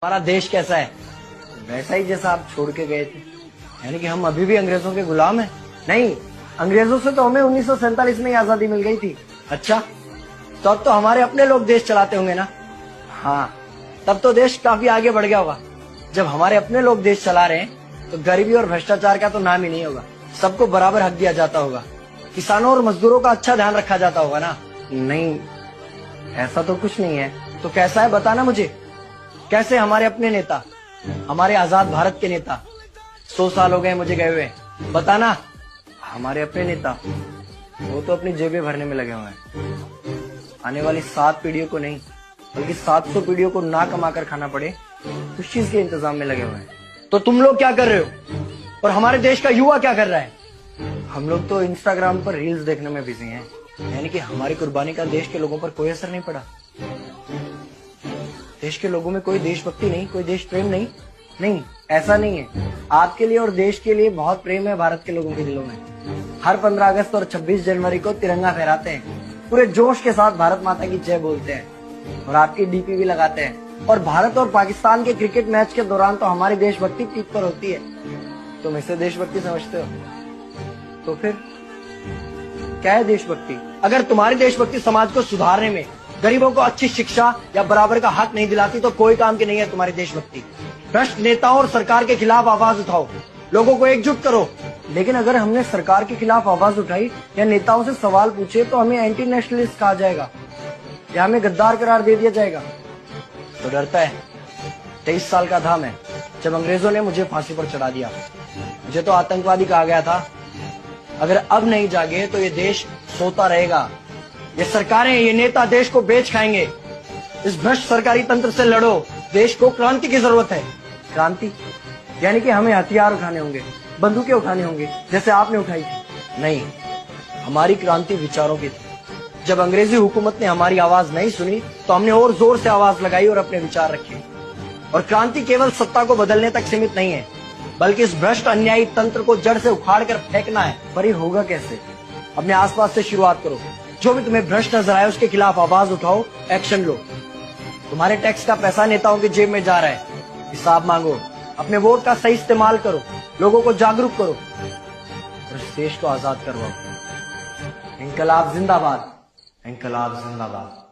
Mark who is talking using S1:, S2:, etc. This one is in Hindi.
S1: हमारा देश कैसा है? वैसा ही जैसा आप छोड़ के गए थे। यानी कि हम अभी भी अंग्रेजों के गुलाम हैं? नहीं, अंग्रेजों से तो हमें 1947 में ही आजादी मिल गई थी। अच्छा, तो अब तो हमारे अपने लोग देश चलाते होंगे ना? हाँ, तब तो देश काफी आगे बढ़ गया होगा। जब हमारे अपने लोग देश चला रहे हैं तो गरीबी और भ्रष्टाचार का तो नाम ही नहीं होगा। सबको बराबर हक दिया जाता होगा, किसानों और मजदूरों का अच्छा ध्यान रखा जाता होगा ना? नहीं, ऐसा तो कुछ नहीं है। तो कैसा है बताना मुझे। कैसे हमारे अपने नेता, हमारे आजाद भारत के नेता, 100 साल हो गए मुझे गए हुए, बताना। हमारे अपने नेता वो तो अपनी जेबें भरने में लगे हुए हैं। आने वाली 7 पीढ़ियों को नहीं बल्कि 700 पीढ़ियों को ना कमा कर खाना पड़े उस चीज के इंतजाम में लगे हुए हैं। तो तुम लोग क्या कर रहे हो और हमारे देश का युवा क्या कर रहा है? हम लोग तो इंस्टाग्राम पर रील्स देखने में बिजी हैं। यानी कि हमारी कुर्बानी का देश के लोगों पर कोई असर नहीं पड़ा। देश के लोगों में कोई देशभक्ति नहीं, कोई देश प्रेम नहीं। नहीं, ऐसा नहीं है। आपके लिए और देश के लिए बहुत प्रेम है भारत के लोगों के दिलों में। हर 15 अगस्त और 26 जनवरी को तिरंगा फहराते हैं, पूरे जोश के साथ भारत माता की जय बोलते हैं और आपकी डीपी भी लगाते हैं। और भारत और पाकिस्तान के क्रिकेट मैच के दौरान तो हमारी देशभक्ति पीक पर होती है। तुम इसे देशभक्ति समझते हो? तो फिर क्या है देशभक्ति? अगर तुम्हारी देशभक्ति समाज को सुधारने में, गरीबों को अच्छी शिक्षा या बराबर का हक नहीं दिलाती तो कोई काम की नहीं है तुम्हारी देशभक्ति। भ्रष्ट नेताओं और सरकार के खिलाफ आवाज उठाओ, लोगों को एकजुट करो। लेकिन अगर हमने सरकार के खिलाफ आवाज उठाई या नेताओं से सवाल पूछे तो हमें एंटी नेशनलिस्ट कहा जाएगा या हमें गद्दार करार दे दिया जाएगा। तो डरता है। 23 साल का था मैं जब अंग्रेजों ने मुझे फांसी पर चढ़ा दिया। मुझे तो आतंकवादी कहा गया था। अगर अब नहीं जागे तो ये देश सोता रहेगा। ये सरकारें, ये नेता देश को बेच खाएंगे। इस भ्रष्ट सरकारी तंत्र से लड़ो। देश को क्रांति की जरूरत है। क्रांति यानी कि हमें हथियार उठाने होंगे, बंदूकें उठाने होंगे जैसे आपने उठाई थी। नहीं, हमारी क्रांति विचारों की थी। जब अंग्रेजी हुकूमत ने हमारी आवाज नहीं सुनी तो हमने और जोर से आवाज लगाई और अपने विचार रखे। और क्रांति केवल सत्ता को बदलने तक सीमित नहीं है, बल्कि इस भ्रष्ट अन्यायी तंत्र को जड़ से उखाड़ कर फेंकना है। पर ये होगा कैसे? अपने आसपास से शुरुआत करो। जो भी तुम्हें भ्रष्ट नजर आए उसके खिलाफ आवाज उठाओ, एक्शन लो। तुम्हारे टैक्स का पैसा नेताओं की जेब में जा रहा है, हिसाब मांगो। अपने वोट का सही इस्तेमाल करो, लोगों को जागरूक करो और इस देश को आजाद करवाओ। इंकलाब जिंदाबाद, इंकलाब जिंदाबाद।